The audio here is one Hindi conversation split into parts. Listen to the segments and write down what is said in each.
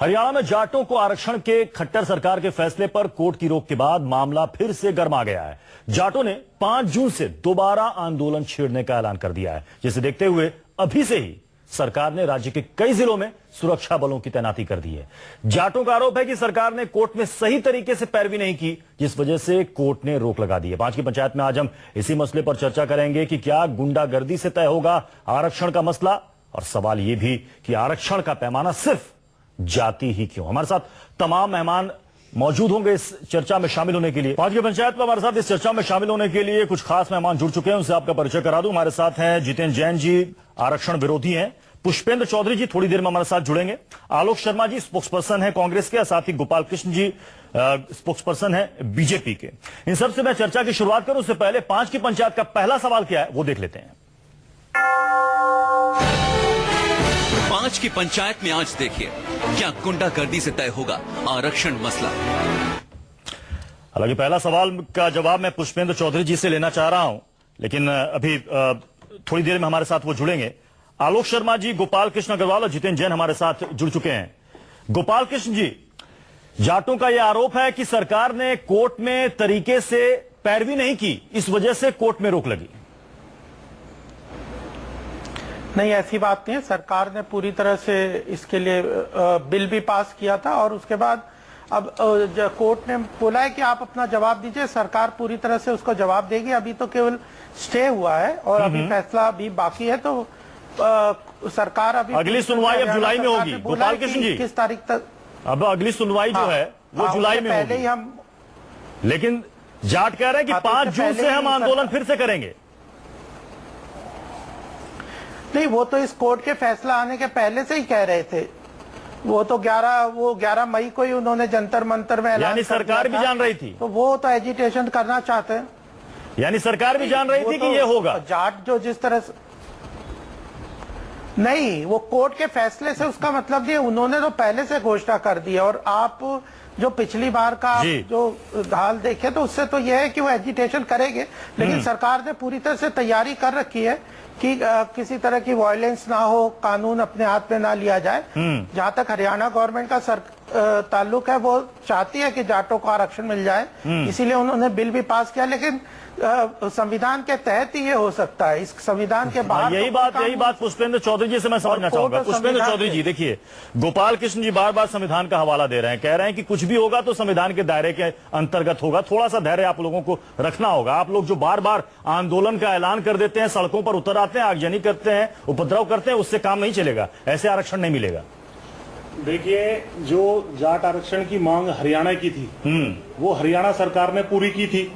हरियाणा में जाटों को आरक्षण के खट्टर सरकार के फैसले पर कोर्ट की रोक के बाद मामला फिर से गर्मा गया है। जाटों ने 5 जून से दोबारा आंदोलन छेड़ने का ऐलान कर दिया है, जिसे देखते हुए अभी से ही सरकार ने राज्य के कई जिलों में सुरक्षा बलों की तैनाती कर दी है। जाटों का आरोप है कि सरकार ने कोर्ट में सही तरीके से पैरवी नहीं की, जिस वजह से कोर्ट ने रोक लगा दी है। 5 की पंचायत में आज हम इसी मसले पर चर्चा करेंगे कि क्या गुंडागर्दी से तय होगा आरक्षण का मसला, और सवाल यह भी कि आरक्षण का पैमाना सिर्फ जाति ही क्यों। हमारे साथ तमाम मेहमान मौजूद होंगे इस चर्चा में शामिल होने के लिए। 5 की पंचायत में हमारे साथ इस चर्चा में शामिल होने के लिए कुछ खास मेहमान जुड़ चुके हैं, उनसे आपका परिचय करा दूं। हमारे साथ हैं जितेंद्र जैन जी, आरक्षण विरोधी हैं। पुष्पेंद्र चौधरी जी थोड़ी देर में हमारे साथ जुड़ेंगे। आलोक शर्मा जी स्पोक्सपर्सन है कांग्रेस के, साथ ही गोपाल कृष्ण जी स्पोक्सपर्सन है बीजेपी के। इन सबसे मैं चर्चा की शुरुआत करूं उससे पहले 5 की पंचायत का पहला सवाल क्या है वो देख लेते हैं। 5 की पंचायत में आज देखिए, क्या गुंडागर्दी से तय होगा आरक्षण मसला। हालांकि पहला सवाल का जवाब मैं पुष्पेंद्र चौधरी जी से लेना चाह रहा हूं, लेकिन अभी थोड़ी देर में हमारे साथ वो जुड़ेंगे। आलोक शर्मा जी, गोपाल कृष्ण अग्रवाल और जितेंद्र जैन हमारे साथ जुड़ चुके हैं। गोपाल कृष्ण जी, जाटों का यह आरोप है कि सरकार ने कोर्ट में तरीके से पैरवी नहीं की, इस वजह से कोर्ट में रोक लगी। नहीं, ऐसी बात नहीं है। सरकार ने पूरी तरह से इसके लिए बिल भी पास किया था और उसके बाद अब कोर्ट ने बोला है कि आप अपना जवाब दीजिए, सरकार पूरी तरह से उसको जवाब देगी। अभी तो केवल स्टे हुआ है और अभी फैसला अभी बाकी है, तो सरकार अभी अगली सुनवाई अब जुलाई में होगी। गोपाल कृष्ण जी, किस तारीख तक अब अगली सुनवाई जो है वो जुलाई में पहले होगी। ही हम, लेकिन जाट कह रहे हैं कि 5 जून से हम आंदोलन फिर से करेंगे। नहीं, वो तो इस कोर्ट के फैसला आने के पहले से ही कह रहे थे। वो तो 11 मई को ही उन्होंने जंतर मंतर में ऐलान, यानी सरकार भी जान रही थी, तो वो तो एजिटेशन करना चाहते हैं। यानी सरकार भी जान रही थी कि ये होगा। जाट जो जिस तरह से, नहीं, वो कोर्ट के फैसले से उसका मतलब नहीं, उन्होंने तो पहले से घोषणा कर दी है। और आप जो पिछली बार का जो हाल देखे तो उससे तो यह है कि वो एजिटेशन करेंगे, लेकिन सरकार ने पूरी तरह से तैयारी कर रखी है कि किसी तरह की वायलेंस ना हो, कानून अपने हाथ में ना लिया जाए। जहां तक हरियाणा गवर्नमेंट का ताल्लुक है, वो चाहती है कि जाटों को आरक्षण मिल जाए, इसीलिए उन्होंने बिल भी पास किया। लेकिन संविधान के तहत ही ये हो सकता है, इस संविधान के बाहर यही बात पुष्पेंद्र चौधरी जी से मैं समझना चाहूंगा। पुष्पेंद्र चौधरी जी, देखिए, गोपाल कृष्ण जी बार बार संविधान का हवाला दे रहे हैं, कह रहे हैं कि कुछ भी होगा तो संविधान के दायरे के अंतर्गत होगा। थोड़ा सा धैर्य आप लोगों को रखना होगा। आप लोग जो बार बार आंदोलन का ऐलान कर देते हैं, सड़कों पर उतर आते हैं, आगजनी करते हैं, उपद्रव करते हैं, उससे काम नहीं चलेगा, ऐसे आरक्षण नहीं मिलेगा। देखिए, जो जाट आरक्षण की मांग हरियाणा की थी, वो हरियाणा सरकार ने पूरी की थी,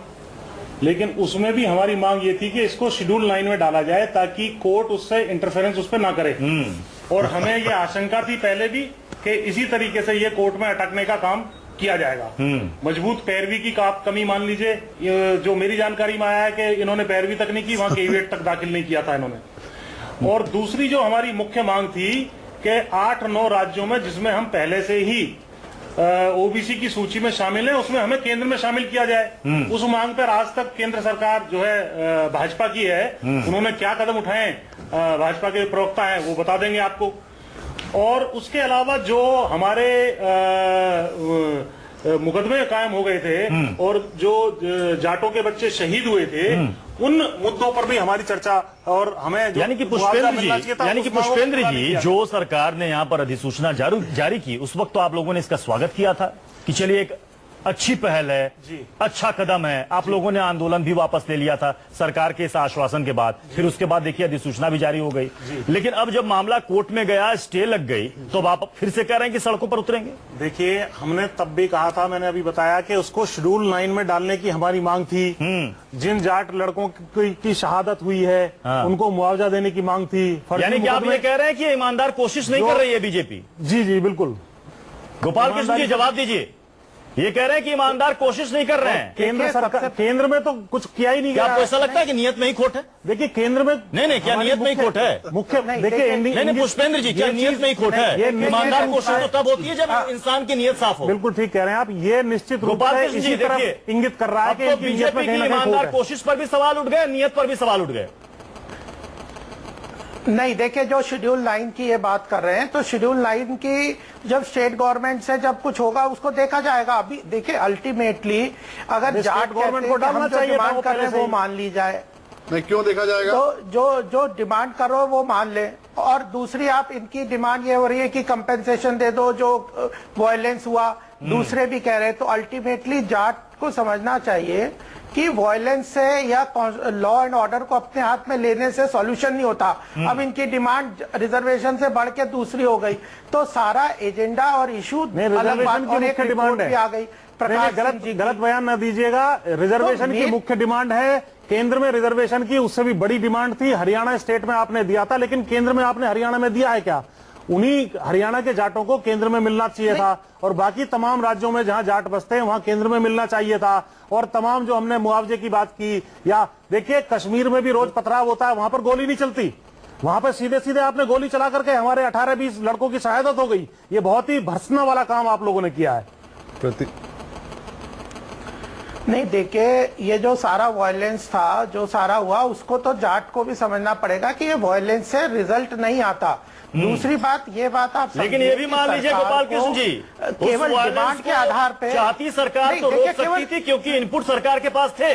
लेकिन उसमें भी हमारी मांग ये थी कि इसको शेड्यूल 9 में डाला जाए ताकि कोर्ट उससे इंटरफेरेंस उस पर ना करे। और हमें ये आशंका थी पहले भी कि इसी तरीके से ये कोर्ट में अटकने का काम किया जाएगा। मजबूत पैरवी की कमी मान लीजिए, जो मेरी जानकारी में आया है कि इन्होंने पैरवी तक नहीं की, वहां कैविएट तक दाखिल नहीं किया था इन्होंने। और दूसरी जो हमारी मुख्य मांग थी कि 8-9 राज्यों में जिसमें हम पहले से ही ओबीसी की सूची में शामिल है, उसमें हमें केंद्र में शामिल किया जाए। उस मांग पर आज तक केंद्र सरकार जो है भाजपा की है, उन्होंने क्या कदम उठाए, भाजपा के प्रवक्ता हैं वो बता देंगे आपको। और उसके अलावा जो हमारे मुकदमे कायम हो गए थे और जो जाटों के बच्चे शहीद हुए थे, उन मुद्दों पर भी हमारी चर्चा, और हमें यानी कि पुष्पेंद्र जी, जो सरकार ने यहां पर अधिसूचना जारी की, उस वक्त तो आप लोगों ने इसका स्वागत किया था कि चलिए एक अच्छी पहल है, अच्छा कदम है। आप लोगों ने आंदोलन भी वापस ले लिया था सरकार के इस आश्वासन के बाद। फिर उसके बाद देखिए अधिसूचना भी जारी हो गई, लेकिन अब जब मामला कोर्ट में गया, स्टे लग गई, तो आप फिर से कह रहे हैं कि सड़कों पर उतरेंगे। देखिए, हमने तब भी कहा था, मैंने अभी बताया कि उसको शेड्यूल 9 में डालने की हमारी मांग थी। जिन जाट लड़कों की शहादत हुई है, उनको मुआवजा देने की मांग थी। यानी कि आप ये कह रहे हैं कि ईमानदार कोशिश नहीं कर रही है बीजेपी? जी बिल्कुल। गोपाल कृष्ण जी जवाब दीजिए, ये कह रहे हैं कि ईमानदार कोशिश नहीं कर रहे हैं। केंद्र में तो कुछ किया ही नहीं गया। आपको ऐसा लगता है कि नियत में ही खोट है? देखिए, केंद्र में नहीं, क्या नियत में ही खोट है? मुख्य देखिए, नहीं पुष्पेंद्र जी, क्या नियत में ही खोट है? ईमानदार कोशिश तो तब होती है जब इंसान की नियत साफ हो। बिल्कुल ठीक कह रहे हैं आप। ये निश्चित रूप से इसी तरफ इंगित कर रहा है कि बीजेपी की ईमानदार कोशिश पर भी सवाल उठ गए, नियत पर भी सवाल उठ गए। नहीं, देखिए जो शेड्यूल 9 की ये बात कर रहे हैं, तो शेड्यूल 9 की जब स्टेट गवर्नमेंट से जब कुछ होगा उसको देखा जाएगा। अभी देखिए अल्टीमेटली अगर जाट गवर्नमेंट को डालना चाहिए डिमांड कर रहे हैं वो मान ली जाए। नहीं, क्यों देखा जाएगा? तो जो डिमांड कर रहे हो वो मान ले। और दूसरी आप इनकी डिमांड ये हो रही है कि कंपेंसेशन दे दो जो वायलेंस हुआ, दूसरे भी कह रहे हैं। तो अल्टीमेटली जाट को समझना चाहिए कि वायलेंस से या लॉ एंड ऑर्डर को अपने हाथ में लेने से सॉल्यूशन नहीं होता। अब इनकी डिमांड रिजर्वेशन से बढ़ के दूसरी हो गई, तो सारा एजेंडा और इशू अलग बात और एक रिपोर्ट भी आ गई। गलत बयान न दीजिएगा। रिजर्वेशन की मुख्य डिमांड है केंद्र में रिजर्वेशन की, उससे भी बड़ी डिमांड थी हरियाणा स्टेट में आपने दिया था, लेकिन केंद्र में आपने हरियाणा में दिया है क्या? उन्हीं हरियाणा के जाटों को केंद्र में मिलना चाहिए था, और बाकी तमाम राज्यों में जहां जाट बसते हैं वहां केंद्र में मिलना चाहिए था। और तमाम जो हमने मुआवजे की बात की, या देखिए कश्मीर में भी रोज पथराव होता है, वहां पर गोली नहीं चलती, वहां पर सीधे सीधे आपने गोली चला करके हमारे 18-20 लड़कों की शहादत हो गई। ये बहुत ही भर्त्सना वाला काम आप लोगों ने किया है। नहीं, देखिए ये जो सारा वायलेंस था, जो सारा हुआ, उसको तो जाट को भी समझना पड़ेगा कि ये वायलेंस से रिजल्ट नहीं आता। दूसरी बात, ये बात आप लेकिन ये भी मान लीजिए गोपाल कृष्ण जी, केवल डिमांड के आधार पे चाहती सरकार तो रोक सकती थी क्योंकि इनपुट सरकार के पास थे,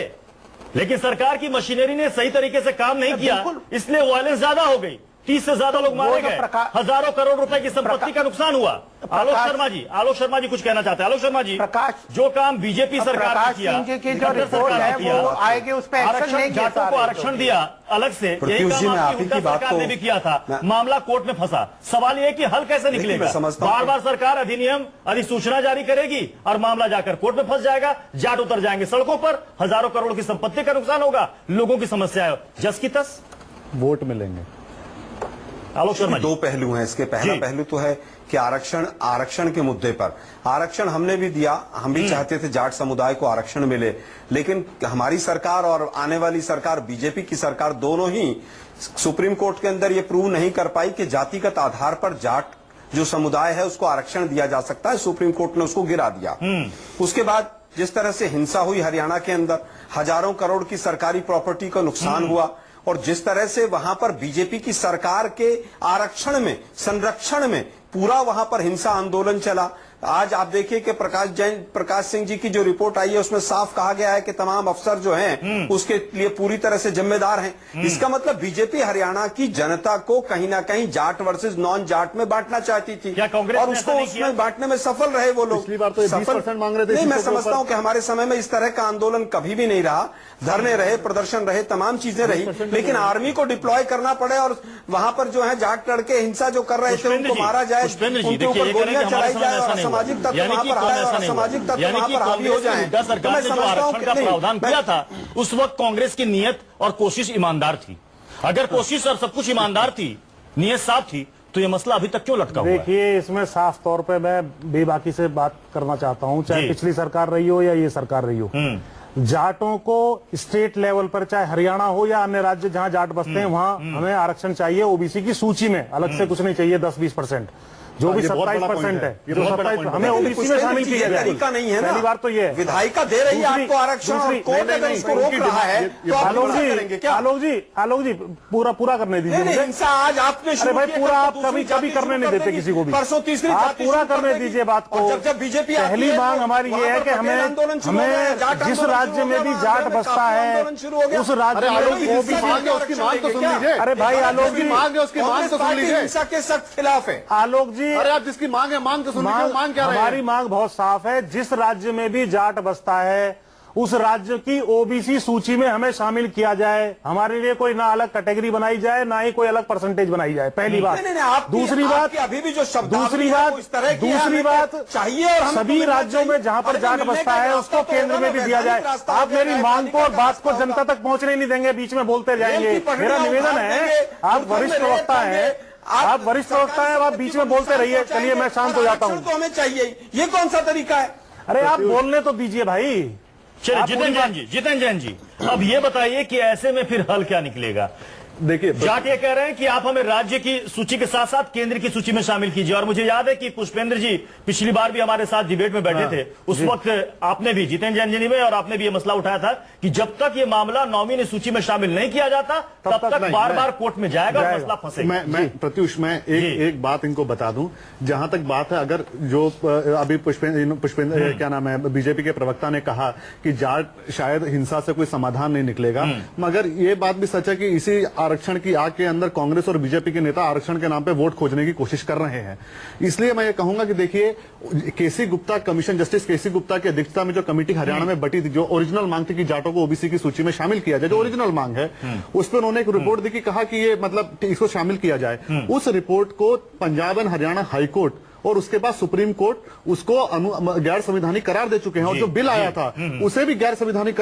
लेकिन सरकार की मशीनरी ने सही तरीके से काम नहीं किया, इसलिए वायलेंस ज्यादा हो गई। 30 से ज्यादा लोग मारे गए, हजारों करोड़ रुपए की संपत्ति का नुकसान हुआ। आलोक शर्मा जी कुछ कहना चाहते हैं। आलोक शर्मा जी, जो काम बीजेपी सरकार ने किया, जो रिपोर्ट है वो आएगी, उस पर एक्शन नहीं किया। जाटों को आरक्षण दिया अलग से, यही काम आपकी सरकार ने भी किया था। मामला कोर्ट में फंसा। सवाल ये कि हल कैसे निकलेगा? बार बार सरकार अधिनियम अधिसूचना जारी करेगी और मामला जाकर कोर्ट में फंस जाएगा, जाट उतर जाएंगे सड़कों पर, हजारों करोड़ की संपत्ति का नुकसान होगा, लोगों की समस्या है जस की तस, वोट मिलेंगे। आलोक शर्मा, दो पहलू हैं इसके। पहला पहलू तो है कि आरक्षण के मुद्दे पर आरक्षण हमने भी दिया, हम भी चाहते थे जाट समुदाय को आरक्षण मिले, लेकिन हमारी सरकार और आने वाली सरकार बीजेपी की सरकार दोनों ही सुप्रीम कोर्ट के अंदर ये प्रूव नहीं कर पाई कि जातिगत आधार पर जाट जो समुदाय है उसको आरक्षण दिया जा सकता है। सुप्रीम कोर्ट ने उसको गिरा दिया। उसके बाद जिस तरह से हिंसा हुई हरियाणा के अंदर, हजारों करोड़ की सरकारी प्रॉपर्टी का नुकसान हुआ, और जिस तरह से वहां पर बीजेपी की सरकार के संरक्षण में पूरा वहां पर हिंसा आंदोलन चला। आज आप देखिए कि प्रकाश सिंह जी की जो रिपोर्ट आई है उसमें साफ कहा गया है कि तमाम अफसर जो हैं उसके लिए पूरी तरह से जिम्मेदार हैं। इसका मतलब बीजेपी हरियाणा की जनता को कहीं ना कहीं जाट वर्सेस नॉन जाट में बांटना चाहती थी, और उसको उसमें बांटने में सफल रहे वो लोग। पिछली बार तो 20% मांग रहे थे। नहीं, मैं समझता हूं कि हमारे समय में इस तरह का आंदोलन कभी भी नहीं रहा। धरने रहे, प्रदर्शन रहे, तमाम चीजें रही, लेकिन आर्मी को डिप्लॉय करना पड़े और वहां पर जो है जाट लड़के हिंसा जो कर रहे थे उनको मारा जाए, उनके ऊपर गोलियां चलाई जाए, सामाजिक तत्व वहां पर आए और सामाजिक तत्व वहां पर हावी हो जाए। सरकार ने जो आरक्षण का प्रावधान किया था उस वक्त कांग्रेस की नीयत और कोशिश ईमानदार थी। अगर कोशिश और सब कुछ ईमानदार थी, नीयत साफ थी, तो ये मसला अभी तक क्यों लटका हुआ है? देखिए, इसमें साफ तौर पे मैं बेबाकी से बात करना चाहता हूं, चाहे पिछली सरकार रही हो या ये सरकार रही हो, जाटों को स्टेट लेवल पर, चाहे हरियाणा हो या अन्य राज्य जहां जाट बसते हैं, वहां हमें आरक्षण चाहिए ओबीसी की सूची में, अलग से कुछ नहीं चाहिए। 10-20% जो भी 27% है, ये तो 27 हमें ओबीसी में शामिल किया जाए। तरीका नहीं है ना, पहली बार तो ये विधायिका दे रही है आपको आरक्षण और कोर्ट अगर इसको रोक रहा है तो आलोक जी पूरा करने दीजिए। हिंसा आज आपने शुरू भाई, पूरा आप कभी करने नहीं देते किसी को भी। परसों तीसरी आप पूरा करने दीजिए बात को। जब बीजेपी पहली मांग हमारी ये है कि हमें जिस राज्य में भी जाट बसता है उस राज्य में उसकी मांग तो सुन लीजिए। अरे भाई आलोक जी, मांग है, उसकी मांग तो सुन लीजिए। हिंसा के सख्त खिलाफ है आलोक जी। अरे आप जिसकी मांग है मांग तो सुन लीजिए। मांग क्या है? हमारी मांग बहुत साफ है, जिस राज्य में भी जाट बसता है उस राज्य की ओबीसी सूची में हमें शामिल किया जाए। हमारे लिए कोई ना अलग कैटेगरी बनाई जाए, ना ही कोई अलग परसेंटेज बनाई जाए। पहली बात। दूसरी बात, अभी भी जो शब्द दूसरी बात चाहिए, और सभी राज्यों में जहां पर जाट बसता है उसको केंद्र में भी दिया जाए। आप मेरी मांग को और बात को जनता तक पहुंचने नहीं देंगे, बीच में बोलते जाएंगे। मेरा निवेदन है, आप वरिष्ठ वक्ता है, आप बीच में बोलते रहिए। चलिए, मैं शांत हो जाता हूँ। तो हमें चाहिए, ये कौन सा तरीका है? अरे आप बोलने तो दीजिए भाई। चलिए जितेंद्र जैन जी, अब ये बताइए कि ऐसे में फिर हल क्या निकलेगा? देखिए, जाट ये कह रहे हैं कि आप हमें राज्य की सूची के साथ साथ केंद्र की सूची में शामिल कीजिए। और मुझे याद है कि पुष्पेंद्र जी पिछली बार भी हमारे साथ डिबेट में बैठे थे, उस वक्त आपने भी, जितेंद्र जैन जी ने, और आपने भी ये मसला उठाया था कि जब तक ये मामला नॉमिनी सूची में शामिल नहीं किया जाता तब तक बार बार कोर्ट में जाएगा और मसला फंसेगा। मैं प्रत्युष, मैं एक बात इनको बता दूं, जहां तक बात है, अगर जो अभी पुष्पेंद्र क्या नाम है, बीजेपी के प्रवक्ता ने कहा कि जाट शायद हिंसा से कोई समाधान नहीं निकलेगा, मगर ये बात भी सच है कि इसी आरक्षण की आग के अंदर कांग्रेस और बीजेपी के नेता आरक्षण के नाम पे वोट खोजने की कोशिश कर रहे हैं। इसलिए मैं ये कहूंगा कि देखिए, केसी गुप्ता कमीशन, जस्टिस केसी गुप्ता की अध्यक्षता में जो कमेटी हरियाणा में बटी थी, जो ओरिजिनल मांग थी कि जाटों को ओबीसी की सूची में शामिल किया जाए, जो ओरिजिनल मांग है, उस पर उन्होंने एक रिपोर्ट दी कि कहा कि ये मतलब इसको शामिल किया जाए। उस रिपोर्ट को पंजाब एंड हरियाणा हाईकोर्ट और उसके बाद सुप्रीम कोर्ट उसको गैर संवैधानिक करार दे चुके हैं, और जो बिल आया था उसे भी गैर संवैधानिक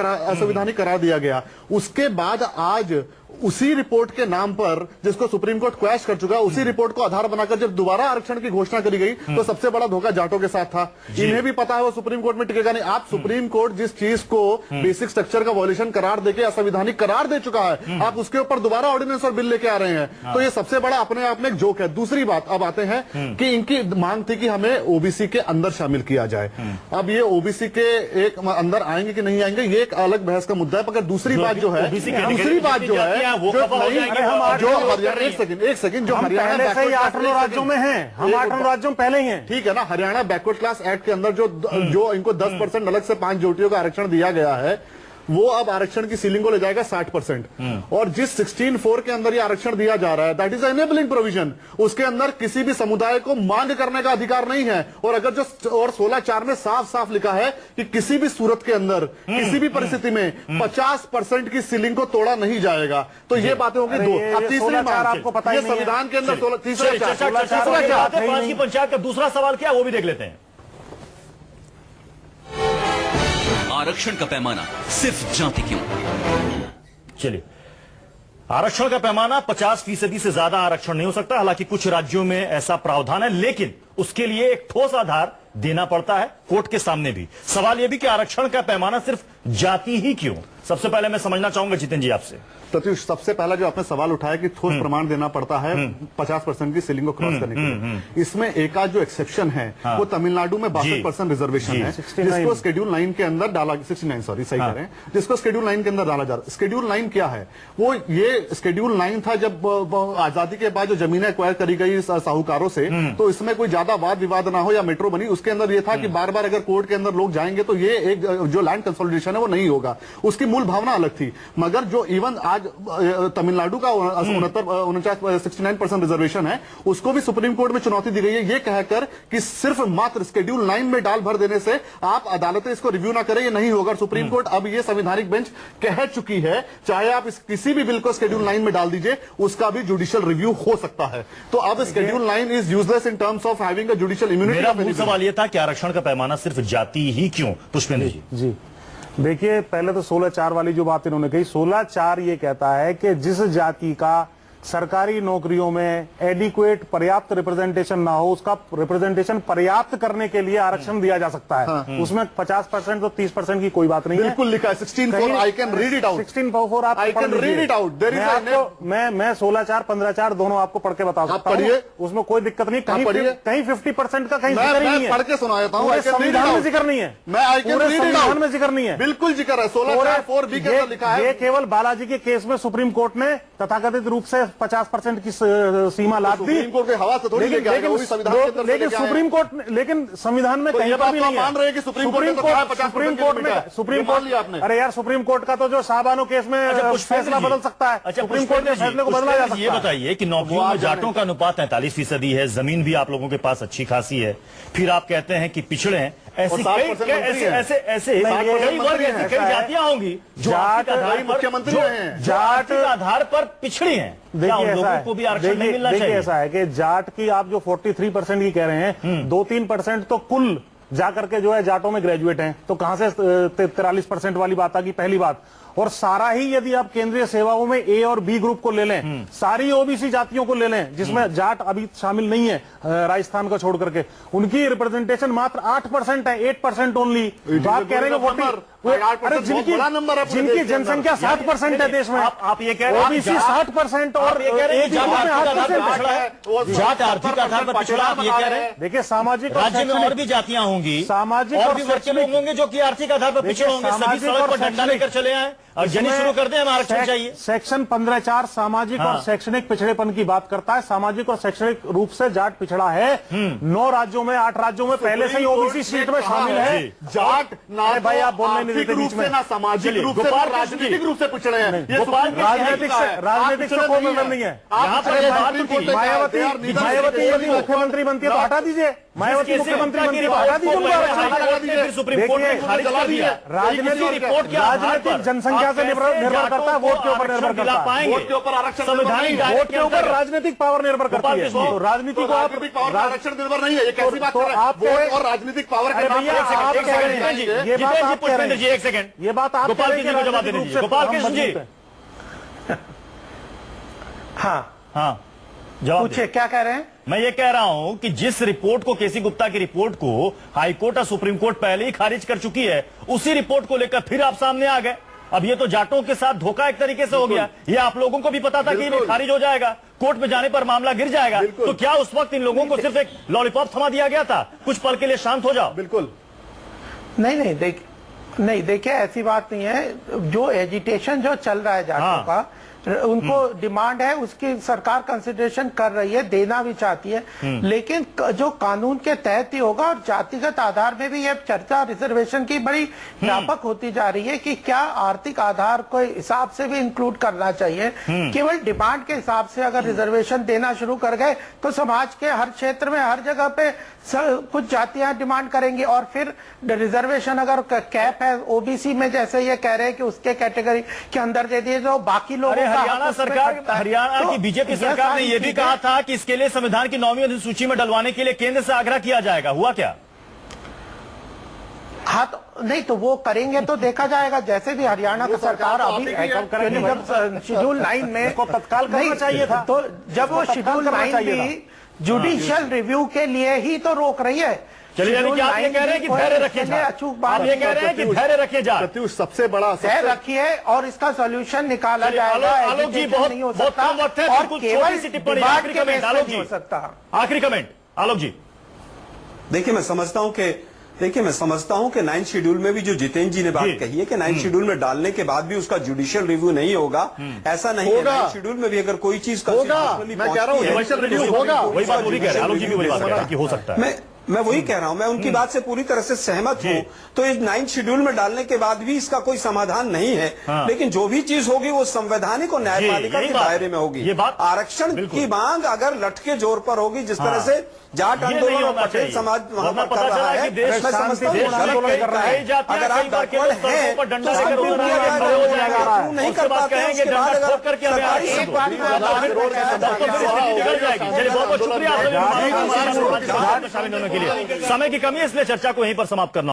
करार दिया गया। उसके बाद आज उसी रिपोर्ट के नाम पर, जिसको सुप्रीम कोर्ट क्वैश कर चुका है, उसी रिपोर्ट को आधार बनाकर जब दोबारा आरक्षण की घोषणा करी गई तो सबसे बड़ा धोखा जाटों के साथ था। इन्हें भी पता है वो सुप्रीम कोर्ट में टिकेगा नहीं। आप सुप्रीम कोर्ट जिस चीज को बेसिक स्ट्रक्चर का वॉल्यूशन करार देके असंवैधानिक करार दे चुका है, आप उसके ऊपर दोबारा ऑर्डिनेंस और बिल लेके आ रहे हैं, तो ये सबसे बड़ा अपने आप में एक जोक है। दूसरी बात, अब आते हैं कि इनकी मांग थी कि हमें ओबीसी के अंदर शामिल किया जाए। अब ये ओबीसी के एक अंदर आएंगे कि नहीं आएंगे, ये एक अलग बहस का मुद्दा है। मगर दूसरी बात जो है, एक सेकंड, जो हरियाणा पहले से ही 8 राज्यों में हैं, हम 8 राज्यों में पहले ही हैं, ठीक है ना। हरियाणा बैकवर्ड क्लास एक्ट के अंदर जो इनको 10% अलग से 5 ज्योतियों का आरक्षण दिया गया है, वो अब आरक्षण की सीलिंग को ले जाएगा 60%। और जिस 16(4) के अंदर ये आरक्षण दिया जा रहा है, दैट इज एनेबलिंग प्रोविजन। उसके अंदर किसी भी समुदाय को मांग करने का अधिकार नहीं है। और अगर जो और 16(4) में साफ साफ लिखा है कि किसी भी सूरत के अंदर, किसी भी परिस्थिति में 50% की सीलिंग को तोड़ा नहीं जाएगा। तो ये बातें होगी दो। अब तीसरी बात, आपको पता है संविधान के अंदर पंचायत का दूसरा सवाल क्या, वो भी देख लेते हैं। आरक्षण का पैमाना सिर्फ जाति क्यों? चलिए, आरक्षण का पैमाना 50% से ज्यादा आरक्षण नहीं हो सकता। हालांकि कुछ राज्यों में ऐसा प्रावधान है, लेकिन उसके लिए एक ठोस आधार देना पड़ता है कोर्ट के सामने भी। सवाल यह भी कि आरक्षण का पैमाना सिर्फ जाति ही क्यों? सबसे पहले मैं समझना चाहूंगा जितेंद्र जी आपसे। प्रत्युष, सबसे पहला जो आपने सवाल उठाया कि ठोस प्रमाण देना पड़ता है 50% की सीलिंग को क्रॉस करने के लिए, इसमें एक आध जो एक्सेप्शन है वो तमिलनाडु में 62% रिजर्वेशन है, जिसको शेड्यूल 9 के अंदर डाला, 69 सॉरी सही करें, जिसको शेड्यूल 9 के अंदर डाला जा रहा है। शेड्यूल 9 क्या है? वो ये शेड्यूल 9 था जब आजादी के बाद जो जमीनें एक्वायर करी गई साहूकारों से, तो इसमें कोई ज्यादा वाद विवाद ना हो या मेट्रो बनी, उसके अंदर ये था कि बार बार अगर कोर्ट के अंदर लोग जाएंगे तो ये एक जो लैंड कंसोलिडेशन है वो नहीं होगा। उसकी मूल भावना अलग थी। मगर जो इवन आज तमिलनाडु का 69% रिजर्वेशन है, उसको भी सुप्रीम कोर्ट में चुनौती दी गई है, ये कहकर कि सिर्फ मात्र शेड्यूल 9 में डाल भर देने से आप अदालतें इसको रिव्यू ना करें, ये नहीं होगा। सुप्रीम कोर्ट अब ये संवैधानिक बेंच कह चुकी है, चाहे आप किसी भी बिल को शेड्यूल 9 में डाल दीजिए, उसका भी जुडिशियल रिव्यू हो सकता है। तो अब schedule 9 is useless in terms of having a judicial immunity. मेरा मूल सवाल यह था कि आरक्षण का पैमाना सिर्फ जाति ही क्यों? पुष्पेंद्र जी। देखिए, पहले तो 16(4) वाली जो बात इन्होंने कही, 16(4) ये कहता है कि जिस जाति का सरकारी नौकरियों में एडिक्वेट पर्याप्त रिप्रेजेंटेशन ना हो, उसका रिप्रेजेंटेशन पर्याप्त करने के लिए आरक्षण दिया जा सकता है। उसमें 50% तो 30% की कोई बात नहीं है। बिल्कुल लिखा है 16(4), I can read it out. 16(4) आप I can read it out. There is मैं 16(4), 15(4) दोनों आपको पढ़ के बता सकता हूं, उसमें कोई दिक्कत नहीं। कहीं 50% का कहीं जिक्र नहीं है। पढ़ के सुनाता हूं, संविधान में जिक्र नहीं है। मैं आई कैन रीड इट आउट में जिक्र नहीं है। बिल्कुल जिक्र है 16(4)(b) के अंदर लिखा है। ये केवल बालाजी के केस में सुप्रीम कोर्ट ने तथाकथित रूप से 50% की सीमा लाद दी। सुप्रीम कोर्ट के हवा से थोड़ी लेके आएगा, वो भी संविधान के अंदर लेकिन सुप्रीम कोर्ट, लेकिन संविधान में कहीं पर भी नहीं मान रहे हैं कि सुप्रीम कोर्ट में, अरे यार, सुप्रीम कोर्ट का तो जो शाहबानो केस में फैसला बदल सकता है। सुप्रीम कोर्ट के फैसले को बदला जा सकता है। ये बताइए कि नौकरियों में जाटों का अनुपात 43% है, जमीन भी आप लोगों के पास अच्छी खासी है, फिर आप कहते हैं कि पिछड़े हैं। ऐसी ऐसे कई वर्ग, ऐसी कई जातियां होंगी जो मुख्यमंत्री हैं, जाट के आधार पर पिछड़ी हैं। देखिए, लोगों को भी आरक्षण नहीं मिलना चाहिए। ऐसा है कि जाट की आप जो 43% की कह रहे हैं, 2-3% तो कुल जाकर के जो है जाटों में ग्रेजुएट हैं, तो कहां से 43% वाली बात आ गई? पहली बात। और सारा ही यदि आप केंद्रीय सेवाओं में ए और बी ग्रुप को ले लें, सारी ओबीसी जातियों को ले लें, जिसमें जाट अभी शामिल नहीं है राजस्थान को छोड़ करके, उनकी रिप्रेजेंटेशन मात्र 8% है, 8% ओनली। आप कह रहे हैं जिनकी जनसंख्या 60% है देश में, आप ये कह रहे हैं ओबीसी 60% और जाट आर्थिक आधार पर पिछड़ा, आप ये कह रहे हैं? देखिए, सामाजिक राज्य में और भी जातियां होंगी, सामाजिक और भी वर्ग के लोग होंगे जो कि आर्थिक आधार पर पिछड़े होंगे, सभी सड़क पर डंडा लेकर चले आए और जनी शुरू कर दें, हमें आरक्षण चाहिए। सेक्शन 15(4) सामाजिक और शैक्षणिक पिछड़ेपन की बात करता है। सामाजिक और शैक्षणिक रूप से जाट पिछड़ा है। 9 राज्यों में, 8 राज्यों में पहले से ही ओबीसी सीट में शामिल है। जाट ना भाई आप बोलने नहीं देते बीच में, ना सामाजिक रूप से, राजनीतिक रूप से पिछड़े हैं। राजनीतिक से कोई मतलब नहीं है। मायावती यदि मुख्यमंत्री बनती है तो हटा दीजिए, मायावती मुख्यमंत्री बनती है तो हटा दीजिए। सुप्रीम कोर्ट ने खारिज कर दिया। राजनीतिक जनसंख्या से निर्भर करता है, वोट के ऊपर निर्भर करता है, वोट के ऊपर आरक्षण, संवैधानिक वोट के ऊपर राजनीतिक पावर निर्भर करती है। तो राजनीति को आप आरक्षण निर्भर नहीं है, ये कैसी बात कर रहे हैं? आप वोट और राजनीतिक पावर के भैया आप कह रहे हैं, ये बात आप कह रहे हैं, एक सेकंड, ये बात आप गोपाल कृष्ण को जवाब देने दीजिए। गोपाल कृष्ण जी, हाँ जवाब पूछिए, क्या कह रहे हैं? मैं ये कह रहा हूं कि जिस रिपोर्ट को, केसी गुप्ता की रिपोर्ट को हाईकोर्ट और सुप्रीम कोर्ट पहले ही खारिज कर चुकी है, उसी रिपोर्ट को लेकर फिर आप सामने आ गए। अब ये तो जाटों के साथ धोखा एक तरीके से हो गया। ये आप लोगों को भी पता था कि ये खारिज हो जाएगा, कोर्ट में जाने पर मामला गिर जाएगा, तो क्या उस वक्त इन लोगों को सिर्फ एक लॉलीपॉप थमा दिया गया था, कुछ पल के लिए शांत हो जाओ? बिल्कुल नहीं, देखिए ऐसी बात नहीं है। जो एजिटेशन जो चल रहा है जाटों का, उनको डिमांड है, उसकी सरकार कंसिडरेशन कर रही है, देना भी चाहती है, लेकिन जो कानून के तहत ही होगा। और जातिगत आधार में भी यह चर्चा रिजर्वेशन की बड़ी व्यापक होती जा रही है कि क्या आर्थिक आधार को हिसाब से भी इंक्लूड करना चाहिए। केवल डिमांड के हिसाब से अगर रिजर्वेशन देना शुरू कर गए तो समाज के हर क्षेत्र में, हर जगह पे कुछ जातियां डिमांड करेंगी। और फिर रिजर्वेशन अगर कैप है ओबीसी में, जैसे ये कह रहे हैं कि उसके कैटेगरी के अंदर दे दिए, तो बाकी लोग हरियाणा सरकार, हरियाणा की बीजेपी सरकार ने यह भी कहा था कि इसके लिए संविधान की 9वीं अनुसूची में डलवाने के लिए केंद्र से आग्रह किया जाएगा, हुआ क्या? हाँ, तो नहीं, तो वो करेंगे तो देखा जाएगा। जैसे भी हरियाणा का सरकार अभी जब शेड्यूल 9 में तत्काल करना चाहिए था, तो जब वो शेड्यूल 9 भी जुडिशियल रिव्यू के लिए ही तो रोक रही है। चलिए, यानी कि आप ये कह रहे हैं कि धैर्य रखिए, आप ये कह रहे हैं कि धैर्य रखिए, जा सबसे बड़ा धैर्य रखिए और इसका सॉल्यूशन निकाला जाएगा। आलोक जी, बहुत नहीं हो सकता, और केवल टिप्पणी, आखिरी कमेंट आलोक जी, आखिरी कमेंट आलोक जी। देखिए, मैं समझता हूं कि 9th शेड्यूल में भी जो जितेंद्र जी ने बात कही है कि 9th शेड्यूल में डालने के बाद भी उसका जुडिशियल रिव्यू नहीं होगा, ऐसा नहीं है। 9th शेड्यूल में भी अगर कोई चीज मैं कह रहा हूं जुडिशियल रिव्यू होगा, वही बात वो भी कह रहे हैं, आलोक जी भी वही बात कह रहे हैं कि हो सकता है। मैं वही कह रहा हूं, मैं उनकी बात से पूरी तरह से सहमत हूं। तो इस 9th शेड्यूल में डालने के बाद भी इसका कोई समाधान नहीं है। लेकिन जो भी चीज होगी वो संवैधानिक और न्यायपालिका के दायरे में होगी। ये बात आरक्षण की मांग अगर लटके जोर पर होगी, जिस तरह से जाट आंदोलन और पटेल समाज वहां पर कर रहा है, मैं समझता हूं अगर आप बैकवर्ड हैं तो नहीं कर पाते हैं, उसके बाद अगर शामिल होने के लिए समय की कमी है, इसलिए चर्चा को यहीं पर समाप्त करना